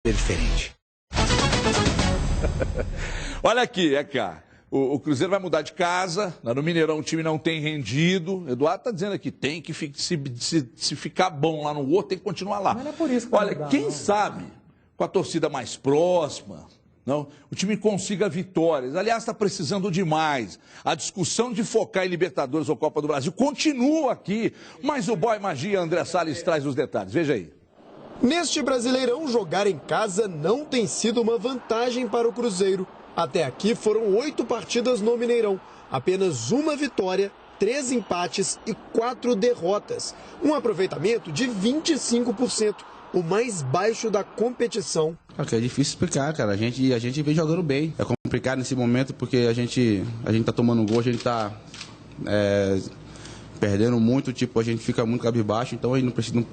diferente. Olha aqui, é cá. O Cruzeiro vai mudar de casa, no Mineirão o time não tem rendido. Eduardo está dizendo aqui, tem que se ficar bom lá no outro, tem que continuar lá. Mas não é por isso que vai Olha, mudar, quem não. sabe, com a torcida mais próxima, não, o time consiga vitórias. Aliás, está precisando demais. A discussão de focar em Libertadores ou Copa do Brasil continua aqui, mas o boy magia André Salles traz os detalhes. Veja aí. Neste Brasileirão, jogar em casa não tem sido uma vantagem para o Cruzeiro. Até aqui foram 8 partidas no Mineirão, apenas uma vitória, 3 empates e 4 derrotas. Um aproveitamento de 25%, o mais baixo da competição. É difícil explicar, cara. A gente vem jogando bem. É complicado nesse momento porque a gente tá tomando gol, a gente tá perdendo muito, tipo, a gente fica muito cabisbaixo, então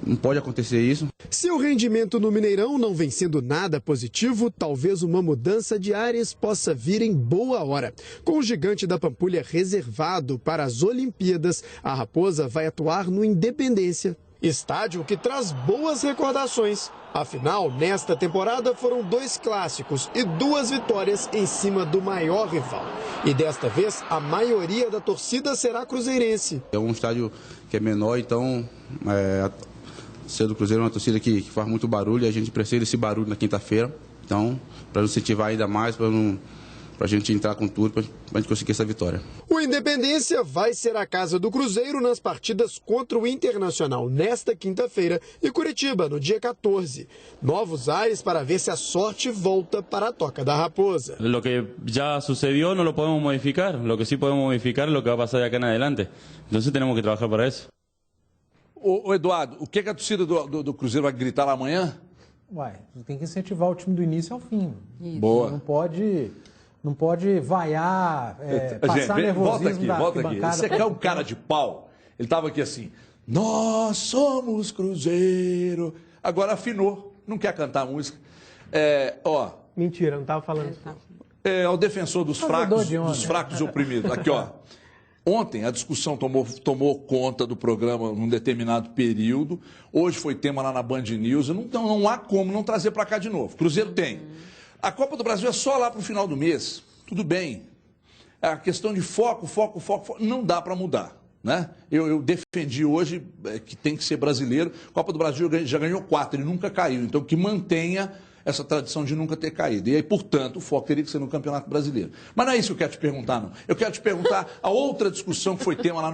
não pode acontecer isso. Se o rendimento no Mineirão não vem sendo nada positivo, talvez uma mudança de ares possa vir em boa hora. Com o Gigante da Pampulha reservado para as Olimpíadas, a Raposa vai atuar no Independência. Estádio que traz boas recordações. Afinal, nesta temporada foram 2 clássicos e 2 vitórias em cima do maior rival. E desta vez, a maioria da torcida será cruzeirense. É um estádio que é menor, então a torcida do Cruzeiro é uma torcida que faz muito barulho e a gente precisa desse barulho na quinta-feira. Então, para incentivar ainda mais, para a gente entrar com tudo, para a gente conseguir essa vitória. O Independência vai ser a casa do Cruzeiro nas partidas contra o Internacional nesta quinta-feira e Curitiba no dia 14. Novos ares para ver se a sorte volta para a Toca da Raposa. Lo que já sucedió no lo podemos modificar. Lo que sí podemos modificar es lo que va a pasar de acá en adelante. Entonces tenemos que trabajar para eso. Ô Eduardo, o que a torcida do Cruzeiro vai gritar lá amanhã? Uai, tem que incentivar o time do início ao fim. Isso. Boa. Não pode vaiar, passar nervosismo volta aqui. Esse aqui é um cara de pau. Ele estava aqui assim, nós somos Cruzeiro. Agora afinou, não quer cantar a música. Mentira, não estava falando isso. É o defensor dos fracos e oprimidos. Aqui, ó. Ontem a discussão tomou conta do programa num determinado período. Hoje foi tema lá na Band News. Então não há como não trazer para cá de novo. Cruzeiro tem. A Copa do Brasil é só lá para o final do mês. Tudo bem. A questão de foco, não dá para mudar. Né? Eu defendi hoje que tem que ser brasileiro. A Copa do Brasil já ganhou 4 e nunca caiu. Então que mantenha essa tradição de nunca ter caído. E aí, portanto, o foco teria que ser no Campeonato Brasileiro. Mas não é isso que eu quero te perguntar, não. Eu quero te perguntar a outra discussão que foi tema lá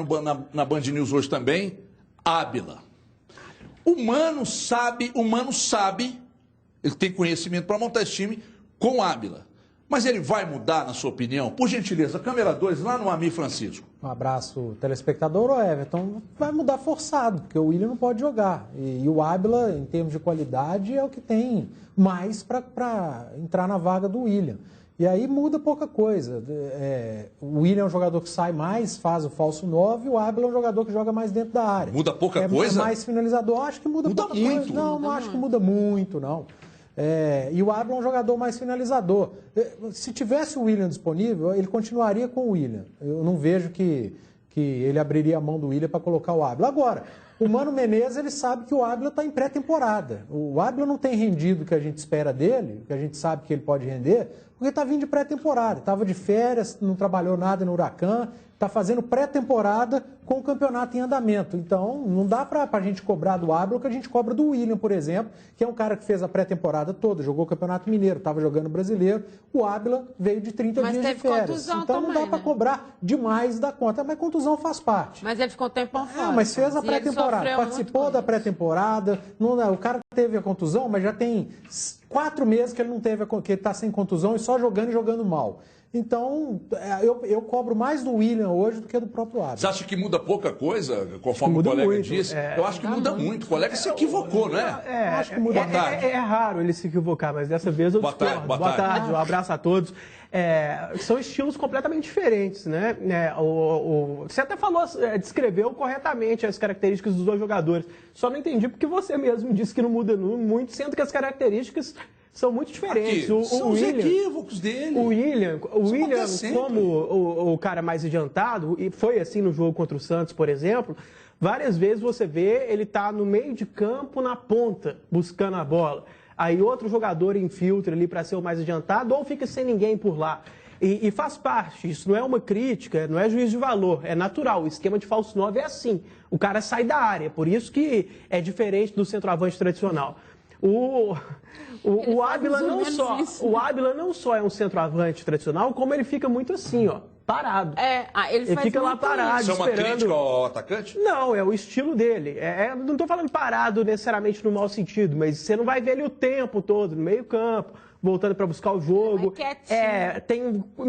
na Band News hoje também, Ábila. O Mano sabe, ele tem conhecimento para montar esse time com Ábila. Mas ele vai mudar, na sua opinião? Por gentileza, câmera 2, lá no Amir Francisco. Um abraço, telespectador. O Everton vai mudar forçado, porque o Willian não pode jogar. E o Ábila, em termos de qualidade, é o que tem mais para entrar na vaga do Willian. E aí muda pouca coisa. O Willian é um jogador que sai mais, faz o falso 9, e o Ábila é um jogador que joga mais dentro da área. Muda pouca coisa? É mais finalizador. Acho que muda pouca muito. coisa. Não acho que muda muito, não. E o Ábila é um jogador mais finalizador. Se tivesse o Willian disponível, ele continuaria com o Willian. Eu não vejo que ele abriria a mão do Willian para colocar o Ábila. Agora, o Mano Menezes, ele sabe que o Ábila está em pré-temporada. O Ábila não tem rendido o que a gente espera dele, o que a gente sabe que ele pode render, porque está vindo de pré-temporada. Estava de férias, não trabalhou nada no Huracan, está fazendo pré-temporada com o campeonato em andamento. Então, não dá para a gente cobrar do Ábila o que a gente cobra do Willian, por exemplo, que é um cara que fez a pré-temporada toda, jogou o Campeonato Mineiro, estava jogando Brasileiro. O Ábila veio de 30 dias de férias. Então, não dá para cobrar demais da conta. Mas contusão faz parte. Mas ele ficou um tempão fora. Mas fez a pré-temporada, participou da pré-temporada. O cara teve a contusão, mas já tem 4 meses que ele não teve, que ele está sem contusão e só jogando e jogando mal. Então, eu cobro mais do Willian hoje do que do próprio Ábila. Você acha que muda pouca coisa, conforme o colega muito, disse? Eu acho que muda muito. O colega se equivocou, não é? Acho que muda. É raro ele se equivocar, mas dessa vez eu discordo. Boa tarde, um abraço a todos. São estilos completamente diferentes, né? Você até descreveu corretamente as características dos dois jogadores. Só não entendi porque você mesmo disse que não muda muito, sendo que as características são muito diferentes. São os equívocos dele. O Willian como o cara mais adiantado, e foi assim no jogo contra o Santos, por exemplo, várias vezes você vê ele tá no meio de campo, na ponta, buscando a bola. aí outro jogador infiltra ali para ser o mais adiantado, ou fica sem ninguém por lá. E faz parte, isso não é uma crítica, não é juízo de valor, é natural. O esquema de falso 9 é assim, o cara sai da área, por isso que é diferente do centroavante tradicional. O Ávila não só é um centroavante tradicional, como ele fica muito assim, ó, parado. Ele fica lá parado, isso esperando. É uma crítica ao atacante? Não, é o estilo dele. Não estou falando parado necessariamente no mau sentido, mas você não vai ver ele o tempo todo no meio campo, voltando para buscar o jogo.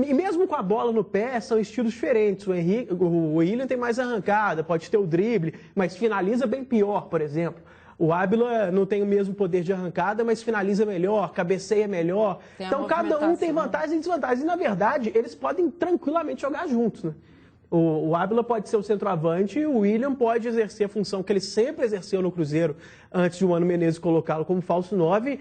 E mesmo com a bola no pé, são estilos diferentes. O Willian tem mais arrancada, pode ter o drible, mas finaliza bem pior, por exemplo. O Ávila não tem o mesmo poder de arrancada, mas finaliza melhor, cabeceia melhor. Então, cada um tem vantagens e desvantagens. E, na verdade, eles podem tranquilamente jogar juntos, né? O Ávila pode ser o centroavante e o Willian pode exercer a função que ele sempre exerceu no Cruzeiro antes de o Mano Menezes colocá-lo como falso 9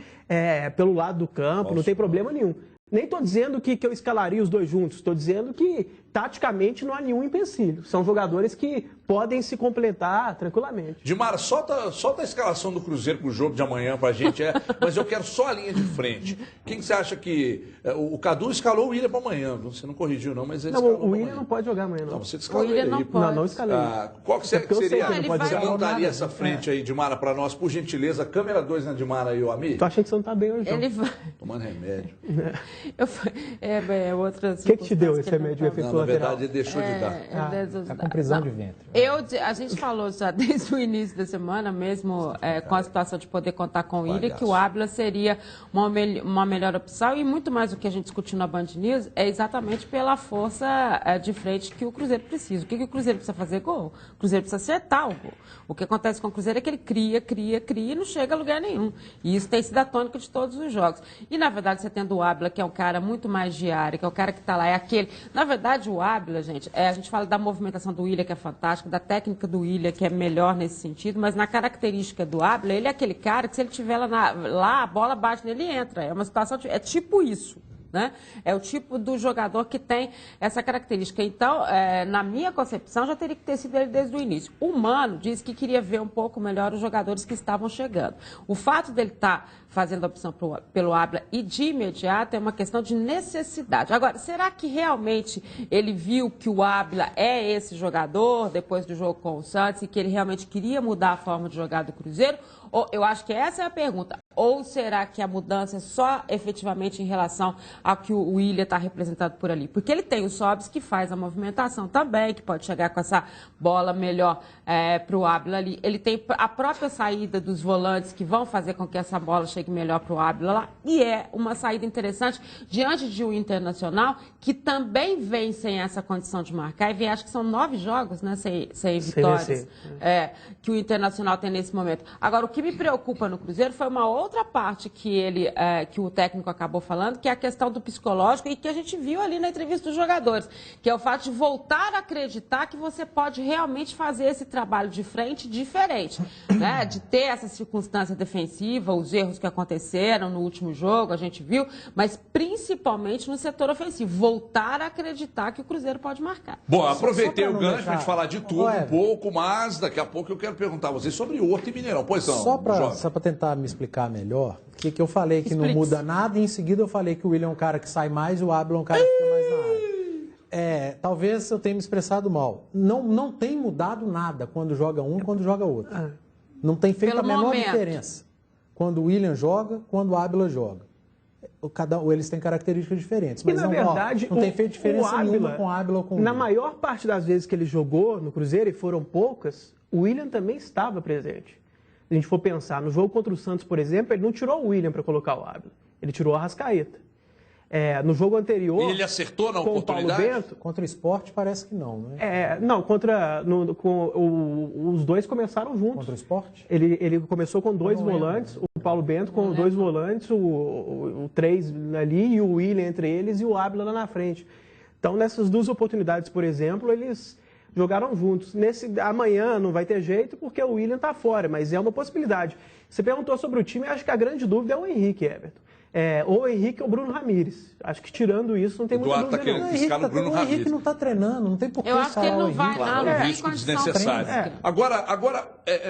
pelo lado do campo, não tem problema nenhum. Nem estou dizendo que eu escalaria os dois juntos, estou dizendo que, taticamente, não há nenhum empecilho. São jogadores que podem se completar tranquilamente. Dimara, solta a escalação do Cruzeiro para o jogo de amanhã para a gente, mas eu quero só a linha de frente. Quem que você acha que... O Cadu escalou o Willian para amanhã, você não corrigiu não, mas ele escalou o Willian não pode jogar amanhã, não. Você escalou ele aí. Não escalei. Qual que seria? Você montaria essa nada, frente aí, Dimara, para nós, por gentileza. Câmera 2 na Dimara e o Ami? Tô achando que você não tá bem hoje, não. Ele vai... Tomando remédio. O que te deu esse remédio? Não, na verdade, ele deixou de dar. Tá com prisão de ventre. A gente falou já desde o início da semana, mesmo com a situação de poder contar com o Willian, que o Ávila seria uma melhor opção, e muito mais do que a gente discutiu na Band News é exatamente pela força de frente que o Cruzeiro precisa. O que o Cruzeiro precisa fazer? Gol. O Cruzeiro precisa acertar o gol. O que acontece com o Cruzeiro é que ele cria e não chega a lugar nenhum. E isso tem sido a tônica de todos os jogos. E, na verdade, você tendo o Ávila, que é um cara muito mais de área, que é o cara que está lá, é aquele... Na verdade, o Ávila, gente, a gente fala da movimentação do Willian, que é fantástica, da técnica do Willian, que é melhor nesse sentido, mas na característica do Ávila, ele é aquele cara que, se ele estiver lá, a bola bate nele e entra. É uma situação... É tipo isso. Né? É o tipo do jogador que tem essa característica. Então, na minha concepção, já teria que ter sido ele desde o início. O Mano disse que queria ver um pouco melhor os jogadores que estavam chegando. O fato dele estar fazendo a opção pelo Ávila e de imediato é uma questão de necessidade. Agora, será que realmente ele viu que o Ávila é esse jogador depois do jogo com o Santos e que ele realmente queria mudar a forma de jogar do Cruzeiro? Eu acho que essa é a pergunta. Ou será que a mudança é só efetivamente em relação ao que o Willian está representado por ali? Porque ele tem o Sobis que faz a movimentação também, que pode chegar com essa bola melhor para o Ávila ali. Ele tem a própria saída dos volantes que vão fazer com que essa bola chegue melhor para o Ávila lá. E é uma saída interessante diante de um Internacional que também vem sem essa condição de marcar. E vem, acho que são 9 jogos, né, sem vitórias, que o Internacional tem nesse momento. Agora, o que me preocupa no Cruzeiro foi uma outra parte que o técnico acabou falando, que é a questão do psicológico e que a gente viu ali na entrevista dos jogadores, que é o fato de voltar a acreditar que você pode realmente fazer esse trabalho de frente diferente, né? De ter essa circunstância defensiva, os erros que aconteceram no último jogo, a gente viu, mas principalmente no setor ofensivo, voltar a acreditar que o Cruzeiro pode marcar. Bom, aproveitei o gancho para a gente falar de tudo um pouco, mas daqui a pouco eu quero perguntar a vocês sobre o Horto e Mineirão. Pois não. Só para tentar me explicar melhor, que eu falei que não muda nada, e em seguida eu falei que o Willian é um cara que sai mais e o Ávila é um cara que fica mais na área. Talvez eu tenha me expressado mal. Não tem mudado nada quando joga um e quando joga outro. Não tem feito a menor diferença. Quando o Willian joga, quando o Ávila joga. Eles têm características diferentes. Mas na verdade, não tem feito diferença nenhuma com o Ávila ou com o Willian. Na maior parte das vezes que ele jogou no Cruzeiro, e foram poucas, o Willian também estava presente. Se a gente for pensar, no jogo contra o Santos, por exemplo, ele não tirou o Willian para colocar o Ávila. Ele tirou a Arrascaeta. No jogo anterior... E ele acertou na oportunidade? Paulo Bento, contra o Sport parece que não, né? Os dois começaram juntos. Contra o Sport? Ele começou com 2 volantes, o Paulo Bento com 2 volantes, o 3 ali e o Willian entre eles e o Ávila lá na frente. Então, nessas 2 oportunidades, por exemplo, eles jogaram juntos. Amanhã não vai ter jeito porque o Willian está fora, mas é uma possibilidade. Você perguntou sobre o time, acho que a grande dúvida é o Henrique, Everton. ou o Henrique ou o Bruno Ramires. Acho que tirando isso, não tem muita dúvida. O Henrique não está treinando, não tem por que eu acho que ele não vai, não. É um risco desnecessário. Agora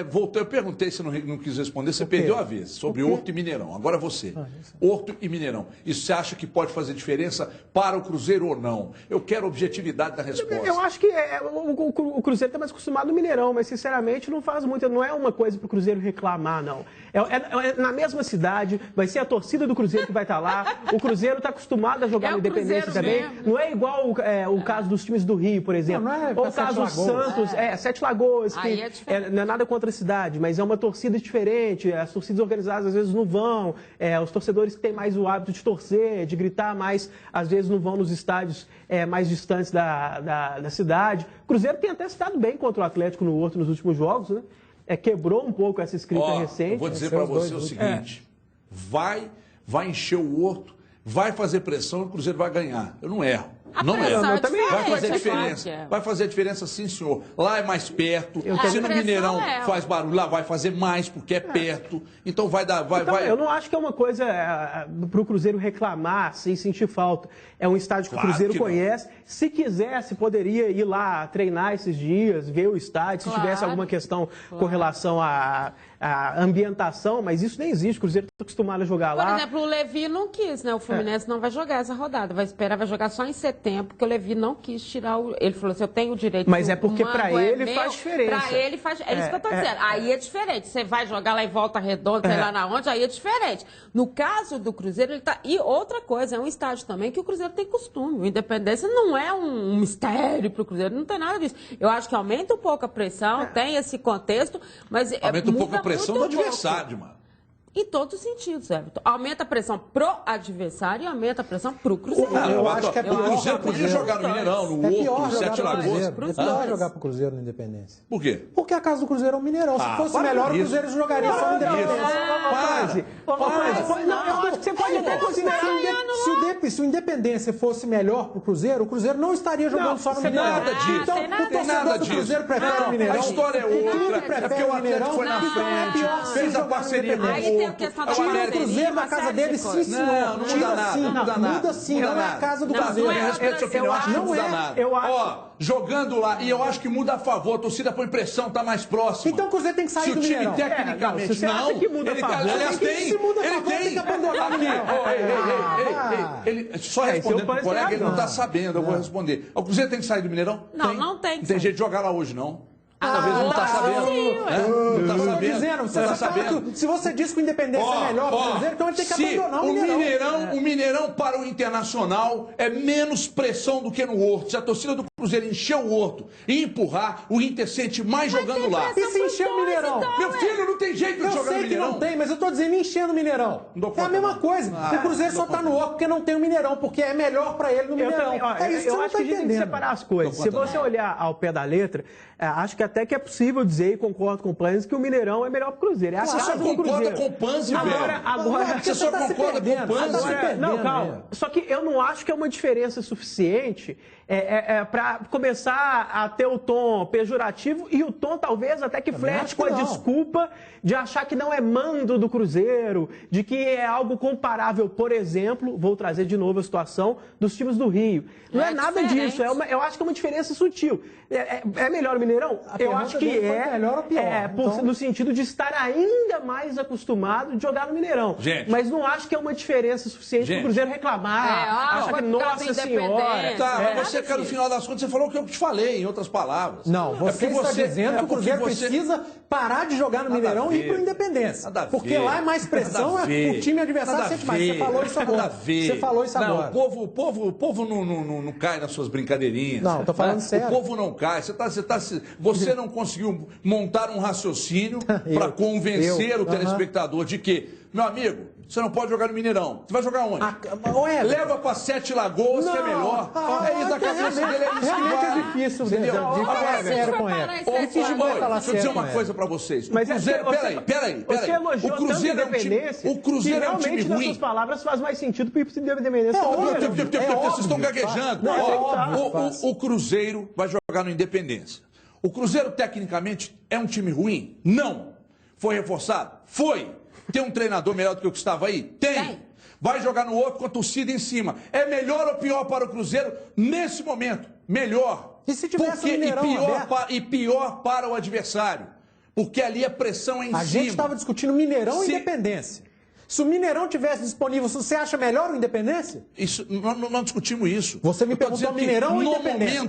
voltei, eu perguntei, se não quis responder, você perdeu a vez, sobre Horto e Mineirão. Agora você. Horto e Mineirão. Isso você acha que pode fazer diferença para o Cruzeiro ou não? Eu quero objetividade da resposta. Eu acho que o Cruzeiro está mais acostumado no Mineirão, mas sinceramente não faz muito. Não é uma coisa para o Cruzeiro reclamar, não. É na mesma cidade, vai ser a torcida do Cruzeiro que vai estar lá. O Cruzeiro está acostumado a jogar no Independência também. Mesmo. Não é igual o caso dos times do Rio, por exemplo. Ou o caso do Santos, Sete Lagoas, que não é nada contra a cidade, mas é uma torcida diferente. As torcidas organizadas às vezes não vão. Os torcedores que têm mais o hábito de torcer, de gritar mais, às vezes não vão nos estádios mais distantes da cidade. O Cruzeiro tem até se dado bem contra o Atlético no Horto nos últimos jogos, né? Quebrou um pouco essa escrita recente. Eu vou dizer para você o seguinte, vai encher o Horto, vai fazer pressão e o Cruzeiro vai ganhar. Eu não erro. Não erro. Vai fazer diferença. Vai fazer diferença, sim, senhor. Lá é mais perto. Se no Mineirão faz barulho, lá vai fazer mais, porque é perto. Então vai dar. Eu não acho que é uma coisa para o Cruzeiro reclamar sem sentir falta. É um estádio que o Cruzeiro conhece. Se quisesse, poderia ir lá treinar esses dias, ver o estádio, se tivesse alguma questão com relação à ambientação, mas isso nem existe. O Cruzeiro está acostumado a jogar lá. Por exemplo, o Levi não quis, né? O Fluminense não vai jogar essa rodada. Vai jogar só em setembro, porque o Levi não quis tirar o... Ele falou assim, eu tenho o direito... Mas é porque para ele faz diferença. Para ele faz... É isso que eu estou dizendo. Aí é diferente. Você vai jogar lá em Volta Redonda, sei lá na onde, aí é diferente. No caso do Cruzeiro, ele tá... E outra coisa, é um estádio também que o Cruzeiro tem costume. O Independência não é um mistério para o Cruzeiro, não tem nada disso. Eu acho que aumenta um pouco a pressão, tem esse contexto, mas... Aumenta um pouco a pressão do adversário, mano. Em todos os sentidos, Everton. Aumenta a pressão pro adversário e aumenta a pressão pro Cruzeiro. Eu acho que é pior. O Cruzeiro podia jogar no Mineirão, no Horto, no Sete Lagoas. É pior jogar pro Cruzeiro no Independência. Por quê? Porque a casa do Cruzeiro é o Mineirão. Se fosse melhor, o Cruzeiro jogaria só no Independência. Não, eu acho que você pode até considerar. Se o Independência fosse melhor pro Cruzeiro, o Cruzeiro não estaria jogando só no Mineirão. Nada disso. Então, o torcedor do Cruzeiro prefere o Mineirão. A história é outra. É porque o Atlético foi na frente, fez a parceria com o Horto. O Cruzeiro na casa dele, sim, senhor. Não muda nada. Muda sim, não é a casa do Cruzeiro. Eu acho que não muda nada. Ó, jogando lá, e eu acho que muda a favor, a torcida põe pressão, tá mais próximo. Então o Cruzeiro tem que sair do Mineirão. Se o time tecnicamente não, ele tem. Se muda a favor, tem que abandonar o Mineirão. Só respondendo pro colega, ele não tá sabendo, eu vou responder. O Cruzeiro tem que sair do Mineirão? Não tem. Não tem jeito de jogar lá hoje, não. Talvez não está sabendo. Não está sabendo. Você está sabendo. Se você diz que o Independência é melhor para o Cruzeiro, então ele tem que abandonar o Mineirão. O Mineirão para o Internacional é menos pressão do que no Horto. Se a torcida do Cruzeiro encher o Horto e empurrar, o Inter sente mais jogando lá. E se encher o Mineirão? Meu filho, não tem jeito de jogar no Mineirão. Eu sei que não tem, mas eu estou dizendo enchendo o Mineirão. É a mesma coisa. O Cruzeiro só está no Horto porque não tem o Mineirão, porque é melhor para ele no Mineirão. É isso que eu acho que a gente tem que separar as coisas. Se você olhar ao pé da letra, acho que até que é possível dizer, e concordo com o Planes, que o Mineirão é melhor para o Cruzeiro. Você só concorda com o Panzi, velho. Agora, você só concorda com o Panzi. Não, calma. Só que eu não acho que é uma diferença suficiente para começar a ter o tom pejorativo e o tom talvez até que flerte com a desculpa de achar que não é mando do Cruzeiro, de que é algo comparável, por exemplo, vou trazer de novo a situação dos times do Rio. Não é nada disso, eu acho que é uma diferença sutil. É melhor o Mineirão? Eu acho que melhor ou pior. Então... no sentido de estar ainda mais acostumado de jogar no Mineirão. Gente, mas não acho que é uma diferença suficiente para o Cruzeiro reclamar, achar que, nossa senhora... Mas você, cara, no final das contas, você falou o que eu te falei, em outras palavras. Não, você está dizendo que o Cruzeiro precisa parar de jogar no Mineirão e ir para o Independência. Porque lá é mais pressão, o time adversário sente mais. Você falou isso agora. Você falou isso agora. Não, o povo não cai nas suas brincadeirinhas. Não, estou falando sério. O povo não cai. Você não conseguiu montar um raciocínio para convencer o telespectador de que, meu amigo, você não pode jogar no Mineirão. Você vai jogar onde? Leva para Sete Lagoas, que é melhor. É isso, a cabeça dele é isso que vai. Realmente é difícil de falar sério com ele. Deixa eu dizer uma coisa para vocês. Mas peraí. Você elogiou o Cruzeiro tanto a Independência, o Cruzeiro é um time ruim. Nas suas palavras faz mais sentido para o Independência. Vocês estão gaguejando. O Cruzeiro vai jogar no Independência. O Cruzeiro, tecnicamente, é um time ruim? Não. Foi reforçado? Foi. Tem um treinador melhor do que o que estava aí? Tem. vai jogar no outro com a torcida em cima. É melhor ou pior para o Cruzeiro nesse momento? Melhor. E se tivesse o Mineirão e pior para o adversário. Porque ali a pressão é em cima. A gente estava discutindo Mineirão e Independência. Se o Mineirão tivesse disponível, você acha melhor o Independência? Isso, não discutimos isso. Você me perguntou Mineirão ou Independência?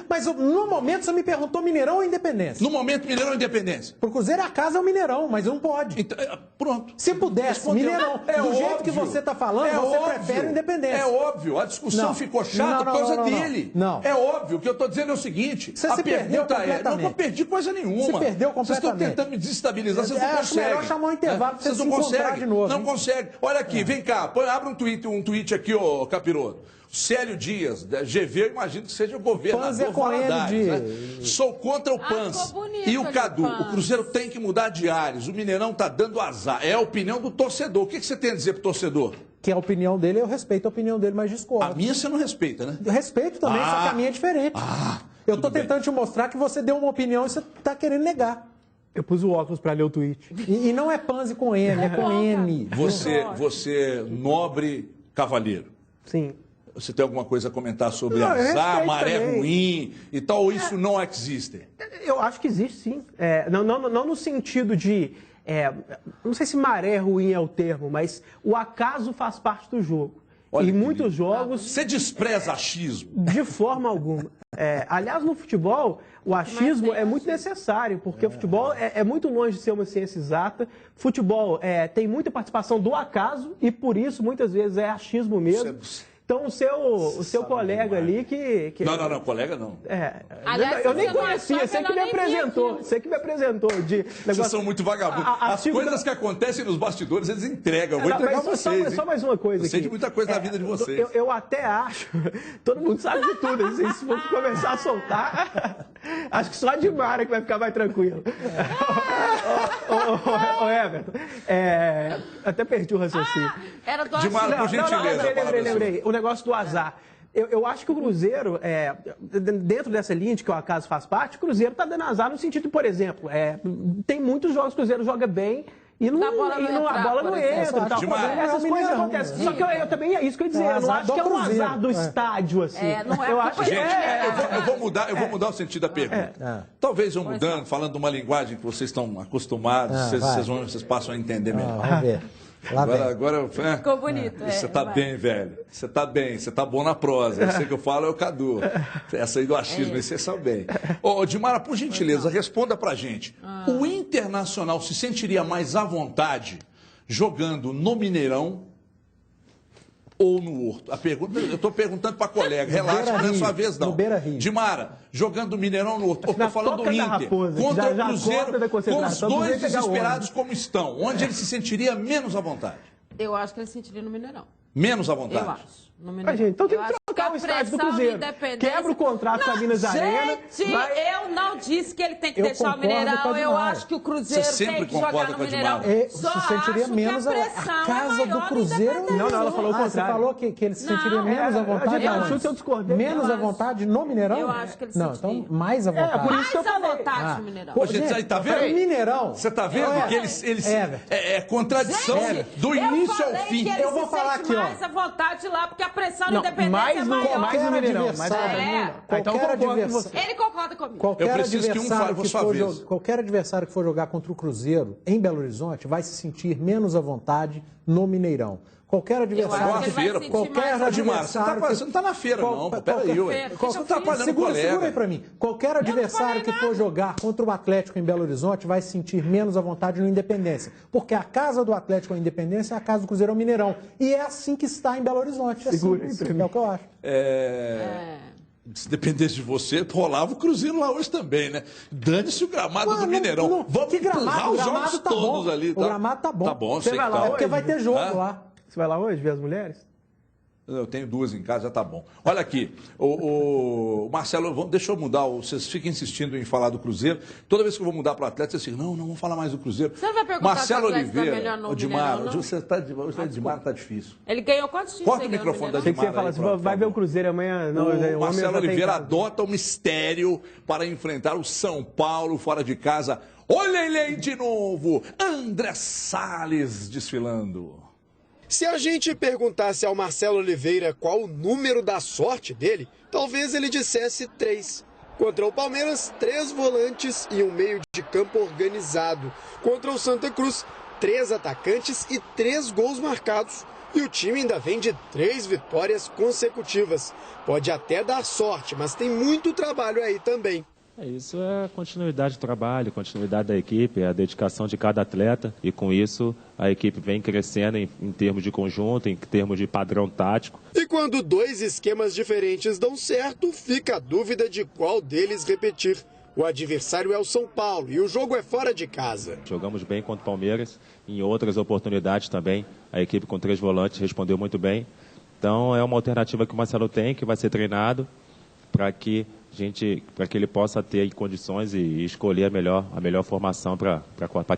Mas no momento você me perguntou Mineirão ou Independência? No momento, Mineirão ou Independência? Pro Cruzeiro a casa é o Mineirão, mas não pode. Então, pronto. Se pudesse, Mineirão. Do jeito que você está falando, você prefere o Independência. É óbvio, a discussão ficou chata por causa dele. Não. É óbvio, o que eu estou dizendo é o seguinte. Você se perdeu completamente. Não perdi coisa nenhuma. Você perdeu completamente. Vocês estão tentando me desestabilizar, vocês não conseguem. É melhor chamar um intervalo para vocês não conseguem de novo. Não consegue. Olha aqui, vem cá, abre um tweet aqui, ô Capiroto. Célio Dias, da GV, eu imagino que seja o governador Valadares, né? Sou contra o PANS e o Cadu. O Cruzeiro tem que mudar de ares. O Mineirão tá dando azar. É a opinião do torcedor. O que você tem a dizer pro torcedor? Que a opinião dele, eu respeito a opinião dele, mas discordo. A minha você não respeita, né? Eu respeito também, só que a minha é diferente. Eu tô tentando te mostrar que você deu uma opinião e você tá querendo negar. Eu pus o óculos para ler o tweet. E não é Panzi com M, é com N. Você nobre cavalheiro. Sim. Você tem alguma coisa a comentar sobre azar, maré ruim e tal, ou isso não existe? Eu acho que existe, sim. Não no sentido de... não sei se maré ruim é o termo, mas o acaso faz parte do jogo. Olha, e muitos jogos... Você despreza achismo? De forma alguma. Aliás, no futebol, o achismo é muito necessário, porque o futebol é muito longe de ser uma ciência exata. Futebol tem muita participação do acaso e, por isso, muitas vezes é achismo mesmo. Então, o seu colega ali que... Não, colega não. Aliás, eu nem conhecia, você que me apresentou. Você que me apresentou de negócio... Vocês são muito vagabundos. As coisas que acontecem nos bastidores, eles entregam. Eu vou entregar vocês. Só mais uma coisa aqui. Eu sei de muita coisa da vida de vocês. Eu até acho... Todo mundo sabe de tudo. Assim, se for começar a soltar, acho que só a Dimara que vai ficar mais tranquilo. Ô, Everton, até perdi o raciocínio. Era do Dimara, por gentileza. Lembrei. O negócio do azar. Eu acho que o Cruzeiro, dentro dessa linha de que o acaso faz parte, o Cruzeiro está dando azar no sentido, por exemplo, tem muitos jogos que o Cruzeiro joga bem e a bola não entra. Essas coisas acontecem. Só que eu também é isso que eu ia dizer. Eu não acho que é um azar do estádio, assim. Eu acho que eu vou mudar o sentido da pergunta. Talvez eu mudando, falando de uma linguagem que vocês estão acostumados, vocês passam a entender melhor. Vamos ver. Agora ficou bonito. Você tá bem, velho. Você tá bem, você tá bom na prosa. Eu sei que eu falo é o Cadu. Essa aí do achismo, vocês são bem. Ô, Dimara, por gentileza, responda pra gente. O Internacional se sentiria mais à vontade jogando no Mineirão ou no Horto? A pergunta, eu estou perguntando para colega, relaxa, não é sua vez não. Dimara, jogando o Mineirão no Horto, estou falando do Inter, contra o Cruzeiro, com os dois desesperados como estão, onde ele se sentiria menos à vontade? Eu acho que ele se sentiria no Mineirão. Menos à vontade? Eu acho. Mas, gente, então tem que trocar o estádio do Cruzeiro. Quebra o contrato com a Minas Arena. Eu não disse que ele tem que deixar o Mineirão. Eu acho que o Cruzeiro tem que jogar no Mineirão. Se sentiria menos a casa do Cruzeiro. Não, ela falou o contrário. Você falou que ele se sentiria menos à vontade. Eu discordei. Menos à vontade no Mineirão? Eu acho que ele se sentiria. Não, então mais à vontade. Por isso que eu falei. Mais à vontade no Mineirão. Gente, aí tá vendo? Mineirão. Você tá vendo que eles é contradição do início ao fim. Eu vou falar aqui, ó. Mais à vontade lá, porque a pressão da Independência é maior. Mais no Mineirão. Ele concorda comigo. Qualquer adversário que for jogar contra o Cruzeiro em Belo Horizonte vai se sentir menos à vontade no Mineirão. Qualquer adversário. Você não está na feira, não. Peraí, ué. Você está atrapalhando o colega. Segura aí pra mim. Qualquer adversário que for jogar contra o Atlético em Belo Horizonte vai se sentir menos à vontade no Independência. Porque a casa do Atlético é a Independência e a casa do Cruzeiro é o Mineirão. E é assim que está em Belo Horizonte. É o que eu acho. Se dependesse de você, rolava o Cruzeiro lá hoje também, né? Dane-se o gramado do Mineirão. Vamos empurrar os jogos todos ali. O gramado tá bom. Tá bom, você vai lá hoje? Porque vai ter jogo lá. Você vai lá hoje ver as mulheres? Eu tenho duas em casa, já tá bom. Olha aqui, o Marcelo, deixa eu mudar, vocês ficam insistindo em falar do Cruzeiro. Toda vez que eu vou mudar para o Atlético, vocês dizem, não vamos falar mais do Cruzeiro. Você não vai perguntar Marcelo se o Oliveira, tá melhor no Dimara, Mineirão, hoje o Dimara tá difícil. Ele ganhou quantos títulos? Corta o microfone da Tem que Dimara. você fala assim, vai ver o Cruzeiro amanhã. Não, o Marcelo Oliveira adota o mistério para enfrentar o São Paulo fora de casa. Olha ele aí de novo, André Salles desfilando. Se a gente perguntasse ao Marcelo Oliveira qual o número da sorte dele, talvez ele dissesse 3. Contra o Palmeiras, 3 volantes e um meio de campo organizado. Contra o Santa Cruz, 3 atacantes e 3 gols marcados. E o time ainda vem de 3 vitórias consecutivas. Pode até dar sorte, mas tem muito trabalho aí também. Isso é continuidade do trabalho, continuidade da equipe, a dedicação de cada atleta. E com isso a equipe vem crescendo em termos de conjunto, em termos de padrão tático. E quando 2 esquemas diferentes dão certo, fica a dúvida de qual deles repetir. O adversário é o São Paulo e o jogo é fora de casa. Jogamos bem contra o Palmeiras, em outras oportunidades também. A equipe com 3 volantes respondeu muito bem. Então é uma alternativa que o Marcelo tem, que vai ser treinado para que ele possa ter condições e escolher a melhor formação para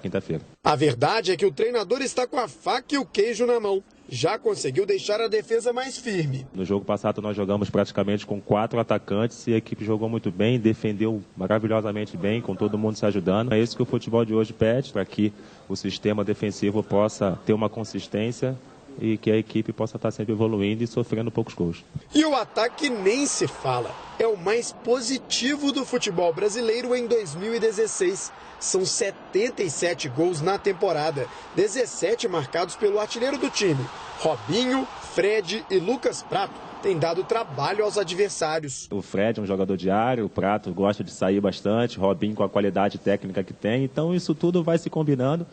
quinta-feira. A verdade é que o treinador está com a faca e o queijo na mão. Já conseguiu deixar a defesa mais firme. No jogo passado nós jogamos praticamente com 4 atacantes e a equipe jogou muito bem, defendeu maravilhosamente bem, com todo mundo se ajudando. É isso que o futebol de hoje pede, para que o sistema defensivo possa ter uma consistência e que a equipe possa estar sempre evoluindo e sofrendo poucos gols. E o ataque nem se fala. É o mais positivo do futebol brasileiro em 2016. São 77 gols na temporada, 17 marcados pelo artilheiro do time. Robinho, Fred e Lucas Prato têm dado trabalho aos adversários. O Fred é um jogador de área, o Prato gosta de sair bastante, Robinho com a qualidade técnica que tem. Então isso tudo vai se combinando.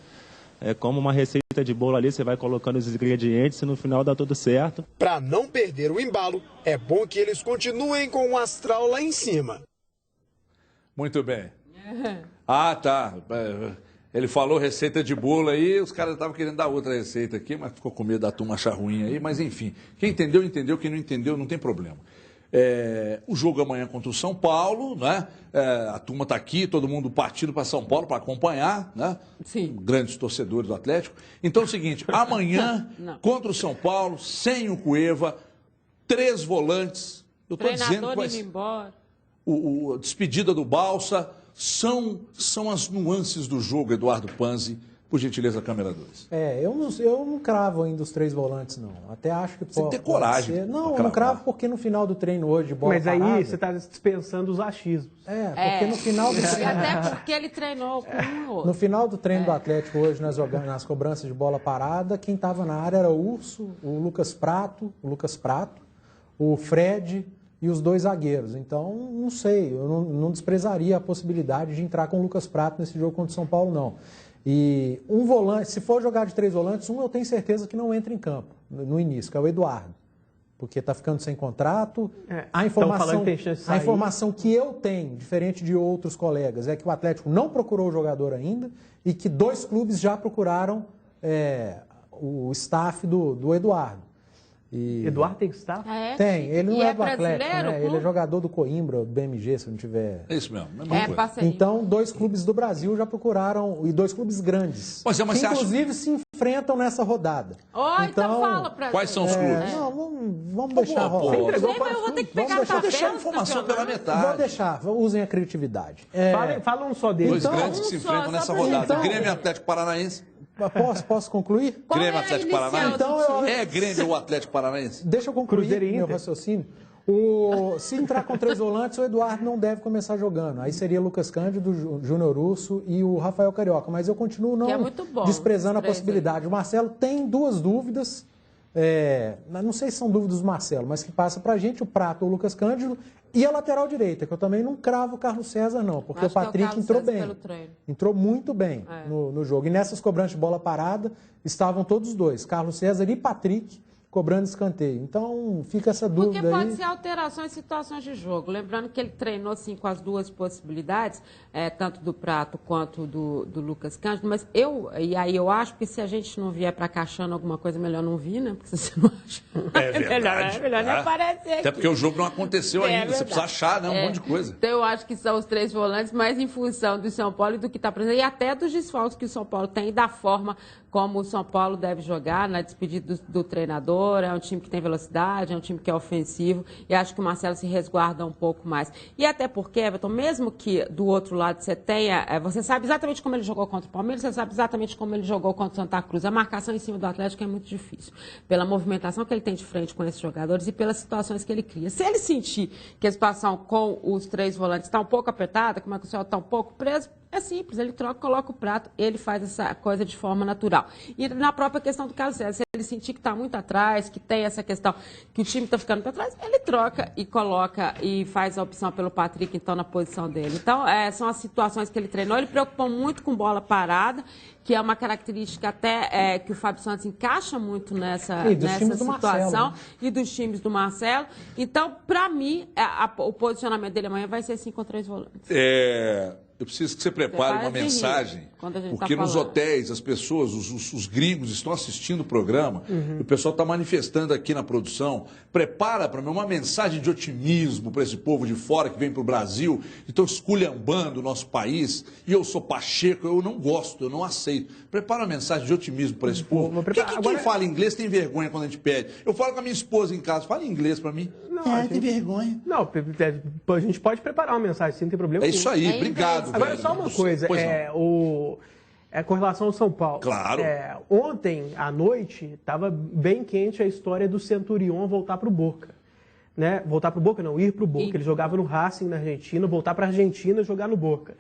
É como uma receita de bolo ali, você vai colocando os ingredientes e no final dá tudo certo. Para não perder o embalo, é bom que eles continuem com o astral lá em cima. Muito bem. Ah, tá. Ele falou receita de bolo aí, os caras estavam querendo dar outra receita aqui, mas ficou com medo da turma achar ruim aí. Mas enfim, quem entendeu, entendeu. Quem não entendeu, não tem problema. O jogo amanhã contra o São Paulo, né? A turma está aqui, todo mundo partindo para São Paulo para acompanhar, né? Sim. Grandes torcedores do Atlético. Então é o seguinte, amanhã, contra o São Paulo, sem o Cueva, 3 volantes. Eu estou dizendo que vai ser embora. A despedida do Balsa, são as nuances do jogo, Eduardo Panzi. Por gentileza, câmera 2. Eu não cravo ainda os 3 volantes, não. Até acho que pode. Você tem que ter coragem. Não, eu não cravo porque no final do treino hoje, de bola Mas parada... aí você está dispensando os achismos. Porque no final do treino... Até porque ele treinou com um outro. No final do treino do Atlético hoje, nas cobranças de bola parada, quem estava na área era o Urso, o Lucas Prato, o Fred e os 2 zagueiros. Então, não sei, eu não desprezaria a possibilidade de entrar com o Lucas Prato nesse jogo contra o São Paulo, não. E um volante, se for jogar de 3 volantes, eu tenho certeza que não entra em campo no início, que é o Eduardo. Porque está ficando sem contrato. A informação que eu tenho, diferente de outros colegas, é que o Atlético não procurou o jogador ainda e que 2 clubes já procuraram o staff do Eduardo. Eduardo tem staff? Tem, ele não é do Atlético, né? Ele é jogador do Coimbra, do BMG, se não tiver... É isso mesmo. Então, 2 clubes do Brasil já procuraram, e 2 clubes grandes, que inclusive se enfrentam nessa rodada. Então fala pra quais são os clubes? Vamos deixar rolar. Eu vou ter que pegar a tabela. Deixar a informação pela metade. Vou deixar, usem a criatividade. Fala um só deles. 2 grandes que se enfrentam nessa rodada. Grêmio Atlético Paranaense. Posso concluir? Grêmio Atlético Paranaense? É Grêmio ou Atlético Paranaense? Deixa eu concluir meu raciocínio. Se entrar com 3 volantes, o Eduardo não deve começar jogando. Aí seria Lucas Cândido, Júnior Urso e o Rafael Carioca. Mas eu continuo não desprezando a possibilidade. O Marcelo tem 2 dúvidas. Não sei se são dúvidas do Marcelo, mas que passa pra gente o Prato ou o Lucas Cândido e a lateral direita, que eu também não cravo o Carlos César, não, porque o Patrick entrou bem. Entrou muito bem no jogo. E nessas cobranças de bola parada estavam todos os 2, Carlos César e Patrick, cobrando escanteio. Então, fica essa dúvida aí. Porque pode ser alterações em situações de jogo. Lembrando que ele treinou assim, com as 2 possibilidades, tanto do Prato quanto do Lucas Cândido, mas eu acho que se a gente não vier para cá achando alguma coisa, melhor não vir, né? Porque se você não acha... É verdade. melhor nem aparecer aqui. Até porque o jogo não aconteceu ainda, você precisa achar, né? Um monte de coisa. Então, eu acho que são os 3 volantes, mais em função do São Paulo e do que está presente, e até dos desfalques que o São Paulo tem e da forma como o São Paulo deve jogar na despedida do treinador. É um time que tem velocidade, é um time que é ofensivo, e acho que o Marcelo se resguarda um pouco mais. E até porque, Everton, mesmo que do outro lado você tenha, você sabe exatamente como ele jogou contra o Palmeiras, você sabe exatamente como ele jogou contra o Santa Cruz. A marcação em cima do Atlético é muito difícil, pela movimentação que ele tem de frente com esses jogadores e pelas situações que ele cria. Se ele sentir que a situação com os 3 volantes está um pouco apertada, como é que o senhor está um pouco preso, é simples, ele troca, coloca o prato, ele faz essa coisa de forma natural. E na própria questão do Carlos César, se ele sentir que está muito atrás, que tem essa questão, que o time está ficando para trás, ele troca e coloca e faz a opção pelo Patrick, então, na posição dele. Então, são as situações que ele treinou. Ele preocupou muito com bola parada, que é uma característica até que o Fábio Santos encaixa muito nessa situação, Marcelo, né? E dos times do Marcelo. Então, para mim, o posicionamento dele amanhã vai ser 5 ou 3 volantes. Eu preciso que você prepare uma mensagem, porque nos hotéis as pessoas, os gringos estão assistindo o programa, e o pessoal está manifestando aqui na produção. Prepara para mim uma mensagem de otimismo para esse povo de fora que vem para o Brasil e estão esculhambando o nosso país. E eu sou Pacheco, eu não gosto, eu não aceito. Prepara uma mensagem de otimismo para esse povo. Quem fala inglês tem vergonha quando a gente pede. Eu falo com a minha esposa em casa, fala inglês para mim. Não, tem vergonha. Não, a gente pode preparar uma mensagem, sem ter problema. É isso aí, obrigado. Agora, só uma coisa, com relação ao São Paulo. Claro. Ontem, à noite, estava bem quente a história do Centurion voltar para o Boca. Né? Voltar para o Boca, não, ir para o Boca. Ele jogava no Racing, na Argentina, voltar para a Argentina e jogar no Boca.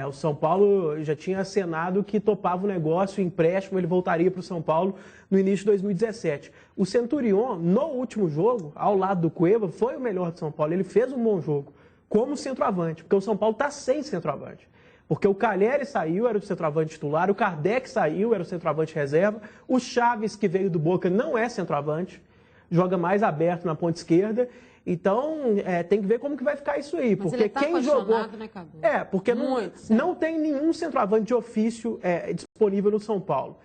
O São Paulo já tinha acenado que topava o negócio, o empréstimo, ele voltaria para o São Paulo no início de 2017. O Centurion, no último jogo, ao lado do Cueva, foi o melhor do São Paulo. Ele fez um bom jogo, como centroavante, porque o São Paulo está sem centroavante. Porque o Calheri saiu, era o centroavante titular, o Kardec saiu, era o centroavante reserva, o Chaves, que veio do Boca, não é centroavante, joga mais aberto na ponta esquerda. Então, tem que ver como que vai ficar isso aí. Mas porque ele tá quem jogou. Né, Cadu? Porque não tem nenhum centroavante de ofício disponível no São Paulo.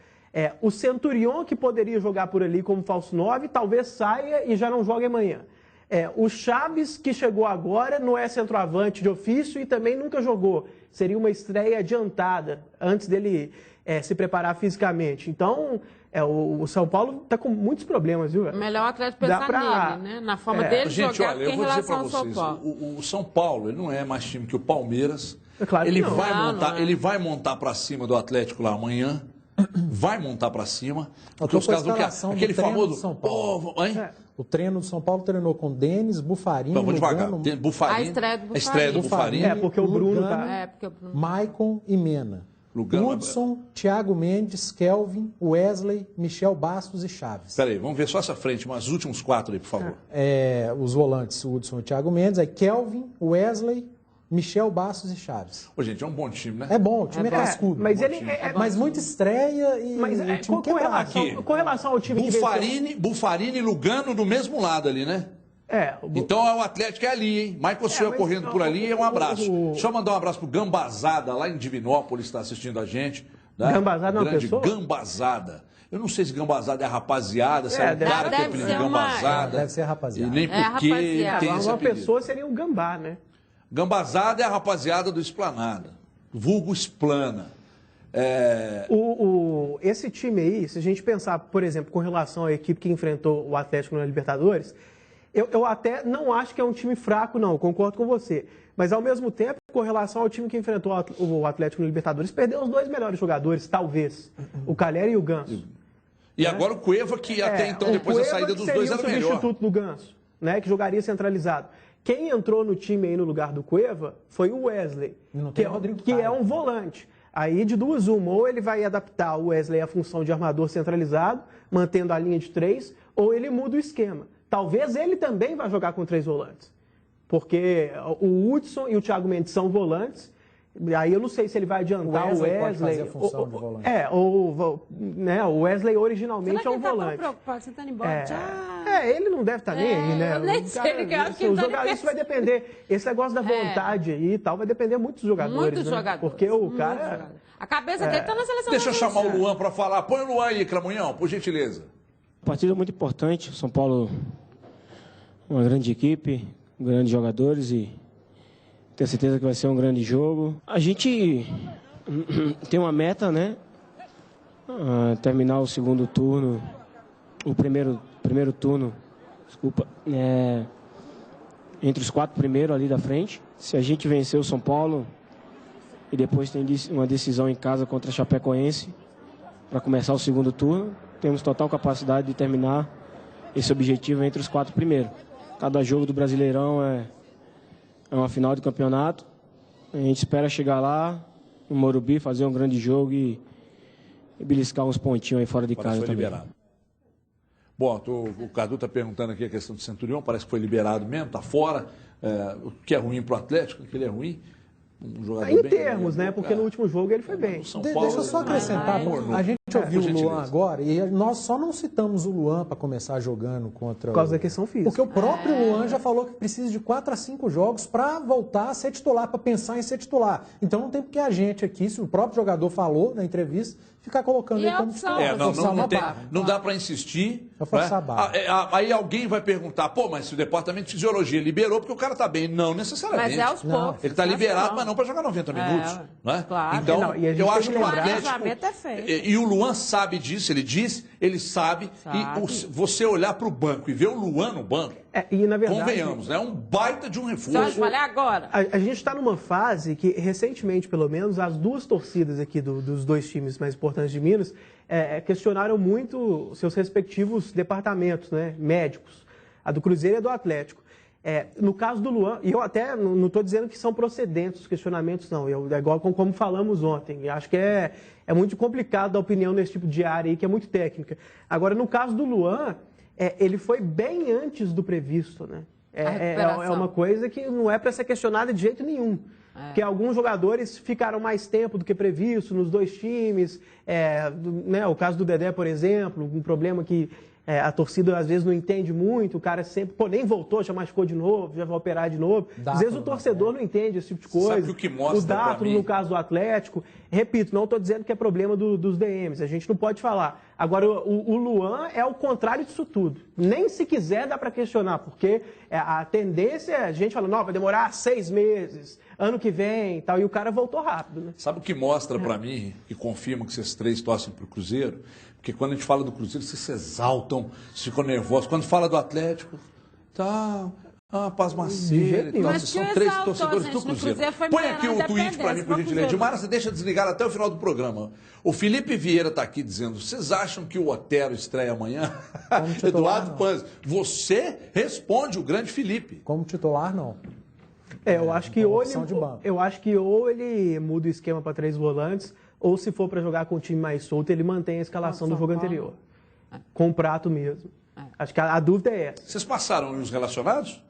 O Centurion, que poderia jogar por ali como falso 9, talvez saia e já não jogue amanhã. O Chaves, que chegou agora, não é centroavante de ofício e também nunca jogou. Seria uma estreia adiantada, antes dele se preparar fisicamente. Então, o São Paulo está com muitos problemas, viu? Melhor o Atlético pensar nele, né? Na forma dele jogar, olha, eu vou dizer para vocês, o São Paulo ele não é mais time que o Palmeiras. Claro ele que não. Ele vai montar para cima do Atlético lá amanhã. Vai montar para cima. Porque os caras não querem. Aquele famoso São Paulo. O treino do São Paulo treinou com Denis, Bufarini, vamos devagar. Bufarini, a estreia do Bufarini. Porque o Bruno Maicon e Mena. Hudson, Thiago Mendes, Kelvin, Wesley, Michel Bastos e Chaves. Peraí, vamos ver só essa frente, mas os últimos 4 aí, por favor. Os volantes, Hudson e Thiago Mendes, aí Kelvin, Wesley, Michel Bastos e Chaves. Gente, é um bom time, né? É bom, o time é cascudo. Mas mas muita estreia e o time com relação ao time Bufarini e Lugano do mesmo lado ali, né? Então o Atlético é ali, hein? Michael Silva correndo por ali, um abraço. Deixa eu mandar um abraço pro Gambazada, lá em Divinópolis, está assistindo a gente. Né? Gambazada é uma pessoa? Gambazada. Eu não sei se Gambazada é a rapaziada, se é um cara que tem apelido de Gambazada. Deve ser a rapaziada. E nem porque tem esse uma pessoa seria um gambá, né? Gambazada é a rapaziada do Esplanada, vulgo Esplana. Esse time aí, se a gente pensar, por exemplo, com relação à equipe que enfrentou o Atlético na Libertadores, eu até não acho que é um time fraco, não, concordo com você. Mas, ao mesmo tempo, com relação ao time que enfrentou o Atlético na Libertadores, perdeu os 2 melhores jogadores, talvez, o Calheri e o Ganso. E agora o Cueva, que até então, depois da saída dos dois, era melhor. O substituto do Ganso, né, que jogaria centralizado. Quem entrou no time aí no lugar do Cueva foi o Wesley, que é um volante. Aí, de duas uma, ou ele vai adaptar o Wesley à função de armador centralizado, mantendo a linha de 3, ou ele muda o esquema. Talvez ele também vá jogar com 3 volantes, porque o Hudson e o Thiago Mendes são volantes. Aí eu não sei se ele vai adiantar o Wesley. Pode fazer a função de volante. O Wesley originalmente é um volante. Será que ele tá tão preocupado? Você tá indo embora? Ele não deve estar nem aí, né? Eu nem sei, isso vai depender. Esse negócio da vontade aí e tal vai depender muito dos jogadores. Muitos jogadores. Porque o cara. A cabeça dele tá na seleção. Deixa eu chamar o Luan para falar. Põe o Luan aí, Cramunhão, por gentileza. Partida muito importante. São Paulo, uma grande equipe, grandes jogadores e tenho certeza que vai ser um grande jogo. A gente tem uma meta, né? terminar o segundo turno, o primeiro turno, desculpa, entre os 4 primeiros ali da frente. Se a gente vencer o São Paulo e depois tem uma decisão em casa contra a Chapecoense para começar o segundo turno, temos total capacidade de terminar esse objetivo entre os 4 primeiros. Cada jogo do Brasileirão é uma final de campeonato. A gente espera chegar lá no Morumbi, fazer um grande jogo e beliscar uns pontinhos aí fora de casa também. Liberado. Bom, o Cadu está perguntando aqui a questão do Centurião, parece que foi liberado mesmo, está fora. O que é ruim para o Atlético, que ele é ruim. Um jogador em termos, né? Porque no último jogo ele foi bem. Deixa eu só acrescentar, a gente ouviu o Luan agora e nós só não citamos o Luan para começar jogando contra... Por causa da questão física. Porque o próprio Luan já falou que precisa de 4 a 5 jogos para voltar a ser titular, para pensar em ser titular. Então não tem porque a gente aqui, se o próprio jogador falou na entrevista, ficar colocando ele como titular. Não dá para insistir. Aí alguém vai perguntar, mas se o departamento de fisiologia liberou porque o cara está bem. Não necessariamente. Mas é aos poucos. Ele está liberado, mas não para jogar 90 minutos. Não é? Claro. Então, eu acho que o Atlético... É e o Luan sabe disso, ele diz, ele sabe. E você olhar para o banco e ver o Luan no banco, e na verdade, convenhamos, é um baita de um reforço. Você vai falar agora? A gente está numa fase que, recentemente, pelo menos, as 2 torcidas aqui dos 2 times mais importantes de Minas questionaram muito seus respectivos departamentos, né, médicos, a do Cruzeiro e a do Atlético. No caso do Luan, e eu até não estou dizendo que são procedentes os questionamentos, não. É igual como falamos ontem. Eu acho que é muito complicado dar opinião nesse tipo de área aí, que é muito técnica. Agora, no caso do Luan, ele foi bem antes do previsto, né? É uma coisa que não é para ser questionada de jeito nenhum. Porque alguns jogadores ficaram mais tempo do que previsto nos 2 times. O caso do Dedé, por exemplo, um problema que a torcida às vezes não entende muito, o cara sempre, nem voltou, já machucou de novo, já vai operar de novo. Às vezes o torcedor não entende esse tipo de coisa. Sabe o que mostra o Dátulo, no caso do Atlético. Repito, não estou dizendo que é problema dos DMs, a gente não pode falar. Agora, o Luan é o contrário disso tudo. Nem se quiser dá para questionar, porque a tendência é a gente falar, não, vai demorar 6 meses, ano que vem e tal, e o cara voltou rápido, né? Sabe o que mostra para mim, que confirma que vocês 3 torcem para o Cruzeiro? Porque quando a gente fala do Cruzeiro, vocês se exaltam, ficam nervosos. Quando fala do Atlético, pasmaceira e tal. Vocês são 3 torcedores do Cruzeiro. Põe aqui o tweet para mim, por gentileza. Dilmara, você deixa desligado até o final do programa. O Felipe Vieira está aqui dizendo, vocês acham que o Otero estreia amanhã? Eduardo Panz, você responde o grande Felipe. Como titular, não. Eu acho que ou ele muda o esquema para 3 volantes, ou se for para jogar com o time mais solto, ele mantém a escalação do jogo anterior. Com o Prato mesmo. Acho que a dúvida é essa. Vocês passaram os relacionados?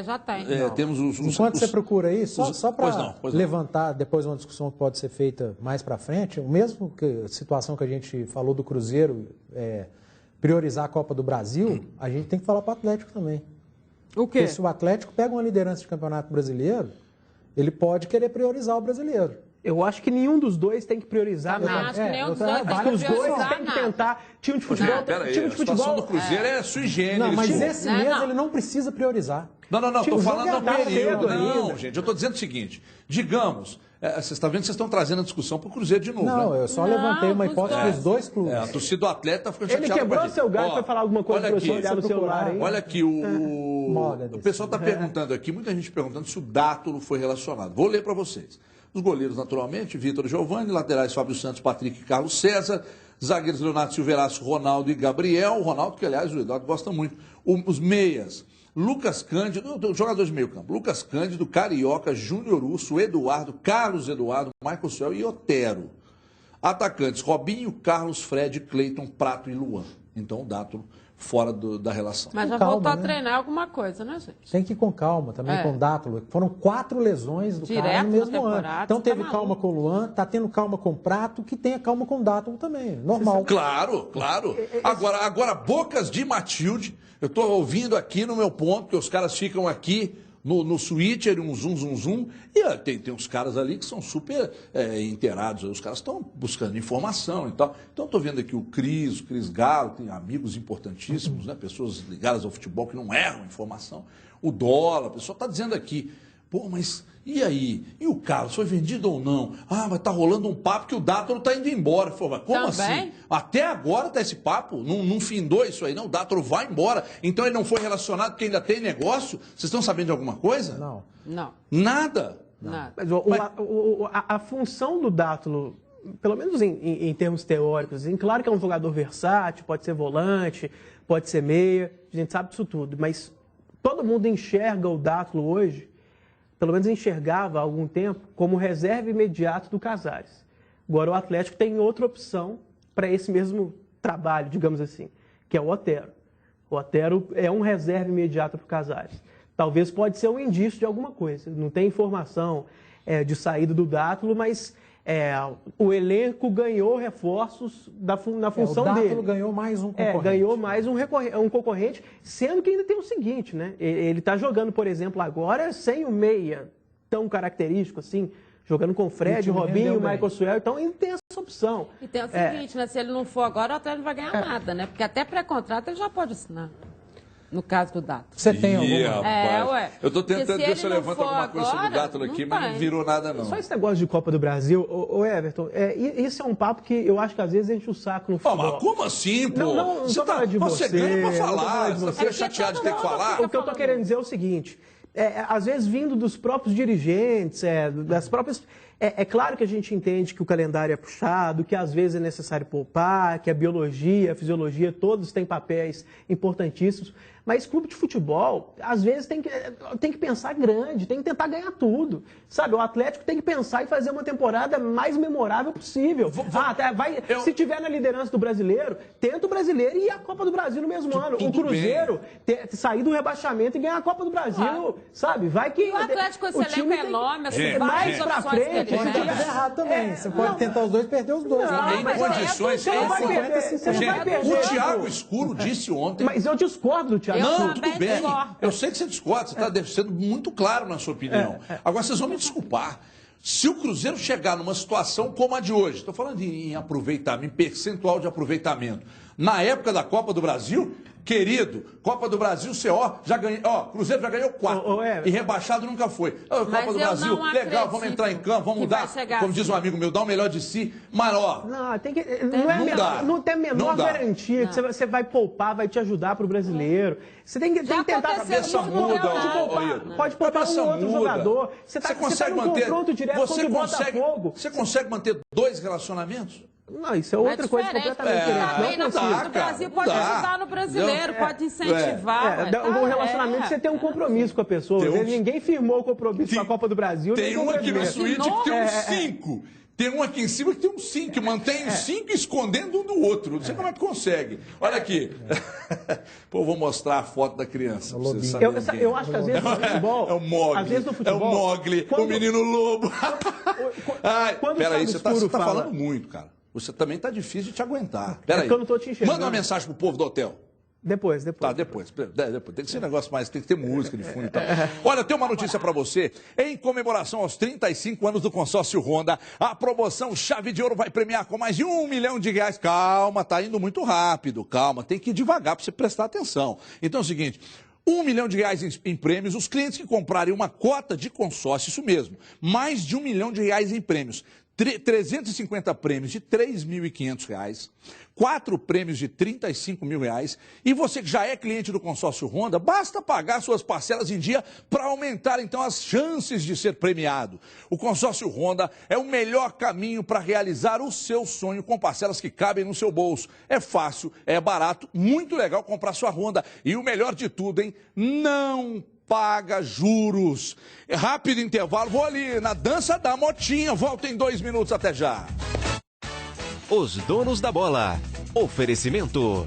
Já tem. Temos Enquanto você procura aí, só para levantar depois uma discussão que pode ser feita mais para frente, o mesmo situação que a gente falou do Cruzeiro, priorizar a Copa do Brasil, a gente tem que falar para o Atlético também. O quê? Porque se o Atlético pega uma liderança de campeonato brasileiro, ele pode querer priorizar o brasileiro. Eu acho que nenhum dos 2 tem que priorizar. Acho que nenhum dos 2 tem que priorizar. Os 2 têm que tentar. Time de futebol. A situação do Cruzeiro é sui generis. Não, mas esse mês ele não precisa priorizar. Não, estou falando no período. Não, gente, eu estou dizendo o seguinte. Digamos, vocês estão vendo que vocês estão trazendo a discussão para o Cruzeiro de novo. Não, eu só levantei uma hipótese para os 2 clubes. A torcida do Atleta está ficando chateada. Ele quebrou seu galho para falar alguma coisa para você olhar no celular. Olha aqui, o pessoal está perguntando aqui, muita gente perguntando se o Dátulo foi relacionado. Vou ler para vocês. Os goleiros, naturalmente, Vitor Giovanni, laterais Fábio Santos, Patrick e Carlos César, zagueiros Leonardo Silveraço, Ronaldo e Gabriel, Ronaldo que, aliás, o Eduardo gosta muito, os meias, Lucas Cândido, jogadores de meio campo, Lucas Cândido, Carioca, Júnior Urso, Eduardo, Carlos Eduardo, Michael Céu e Otero. Atacantes, Robinho, Carlos, Fred, Cleiton, Prato e Luan. Então, o Dátulo fora da relação. Mas já voltou a treinar alguma coisa, né, gente? Tem que ir com calma também, com o Dátulo. Foram 4 lesões do cara no mesmo ano. Então teve calma com o Luan, tá tendo calma com o Prato, que tenha calma com o Dátulo também. Normal. Claro. Agora, bocas de Matilde, eu estou ouvindo aqui no meu ponto, que os caras ficam aqui no switcher, um zoom, e tem uns caras ali que são super inteirados, os caras estão buscando informação e tal. Então, estou vendo aqui o Cris Galo, tem amigos importantíssimos, né? Pessoas ligadas ao futebol que não erram informação. O Dólar, a pessoa está dizendo aqui, Pô, mas e aí? E o Carlos, foi vendido ou não? Ah, mas tá rolando um papo que o Dátulo tá indo embora. Eu falei, mas como assim? Até agora tá esse papo? Não findou isso aí, não? O Dátulo vai embora. Então ele não foi relacionado porque ainda tem negócio? Vocês estão sabendo de alguma coisa? Não. Nada? Nada. Mas a função do Dátulo, pelo menos em termos teóricos, claro que é um jogador versátil, pode ser volante, pode ser meia, a gente sabe disso tudo, mas todo mundo enxerga o Dátulo hoje, pelo menos enxergava há algum tempo, como reserva imediato do Casares. Agora o Atlético tem outra opção para esse mesmo trabalho, digamos assim, que é o Otero. O Otero é um reserva imediato para o Casares. Talvez pode ser um indício de alguma coisa. Não tem informação de saída do Dátulo, mas o elenco ganhou reforços na função dele. O Dátulo ganhou mais um concorrente. Ganhou mais um concorrente, sendo que ainda tem o seguinte, né? Ele está jogando, por exemplo, agora sem o meia tão característico assim, jogando com Fred, Robinho, Michael Suel, então ainda tem essa opção. E tem o seguinte, né? Se ele não for agora, o Atlético não vai ganhar nada, né? Porque até pré-contrato ele já pode assinar. No caso do Dátulo. Você tem alguma? Ué. Eu estou tentando ver se eu levanto alguma coisa sobre o Dátulo aqui, mas não virou nada, não. Só esse negócio de Copa do Brasil, ô Everton, isso é um papo que eu acho que às vezes enche o saco no futebol. Mas como assim, pô? Não você ganha pra falar, você fica chateado de ter que falar. O que eu estou querendo dizer é o seguinte, às vezes vindo dos próprios dirigentes, das próprias... É claro que a gente entende que o calendário é puxado, que às vezes é necessário poupar, que a biologia, a fisiologia, todos têm papéis importantíssimos, mas clube de futebol, às vezes tem que pensar grande, tem que tentar ganhar tudo, sabe? O Atlético tem que pensar em fazer uma temporada mais memorável possível. Se tiver na liderança do Brasileiro, tenta o Brasileiro e a Copa do Brasil no mesmo ano. O Cruzeiro sair do rebaixamento e ganhar a Copa do Brasil, sabe? Vai que o Atlético, esse elenco é enorme, assim, mais pra frente. Pode dar errado também. Você pode tentar os dois, perder os dois. Em condições... O Thiago Escuro disse ontem... Mas eu discordo do Thiago. Não, tudo bem. Eu sei que você discorda, você está sendo muito claro na sua opinião. Agora, vocês vão me desculpar. Se o Cruzeiro chegar numa situação como a de hoje, estou falando em aproveitamento, em percentual de aproveitamento, na época da Copa do Brasil, querido, Copa do Brasil, CO, já ganhou, Cruzeiro já ganhou 4 e rebaixado nunca foi. Copa do Brasil, legal, vamos entrar em campo, vamos dar, como diz um amigo meu, dar o melhor de si, mas não tem a menor garantia que você vai poupar, vai te ajudar para o brasileiro. Você tem que tentar... Cabeça muda, pode poupar um outro jogador. Você consegue manter confronto direto contra o Botafogo. Você consegue manter 2 relacionamentos? Não, isso é outra coisa completamente diferente. Não consigo. O Brasil pode ajudar no brasileiro, pode incentivar. O relacionamento, você tem um compromisso com a pessoa. Ninguém firmou o compromisso com a Copa do Brasil. Tem um aqui na suíte que tem uns 5. Tem um aqui em cima que tem uns 5, que mantém os 5 escondendo um do outro. Não sei como é que consegue. Olha aqui. Pô, vou mostrar a foto da criança. Eu acho que às vezes no futebol... É o Mogli. Às vezes no futebol, é o Mogli, o menino lobo. Peraí, você tá falando muito, cara. Você também tá difícil de te aguentar. Peraí. Eu não tô te enxergando. Manda uma mensagem pro povo do hotel. Depois. Tá, depois. Tem que ser negócio mais, tem que ter música de fundo e tal. Olha, tem uma notícia para você. Em comemoração aos 35 anos do consórcio Honda, a promoção Chave de Ouro vai premiar com mais de R$1 milhão. Calma, tá indo muito rápido. Calma, tem que ir devagar para você prestar atenção. Então é o seguinte... R$1 milhão em prêmios, os clientes que comprarem uma cota de consórcio, isso mesmo, mais de R$1 milhão em prêmios, 350 prêmios de R$3.500, 4 prêmios de R$35 mil, e você que já é cliente do consórcio Honda, basta pagar suas parcelas em dia para aumentar então as chances de ser premiado. O consórcio Honda é o melhor caminho para realizar o seu sonho com parcelas que cabem no seu bolso. É fácil, é barato, muito legal comprar sua Honda, e o melhor de tudo, hein? Não paga juros. Rápido intervalo, vou ali na dança da motinha, volto em 2 minutos, até já. Os donos da bola. Oferecimento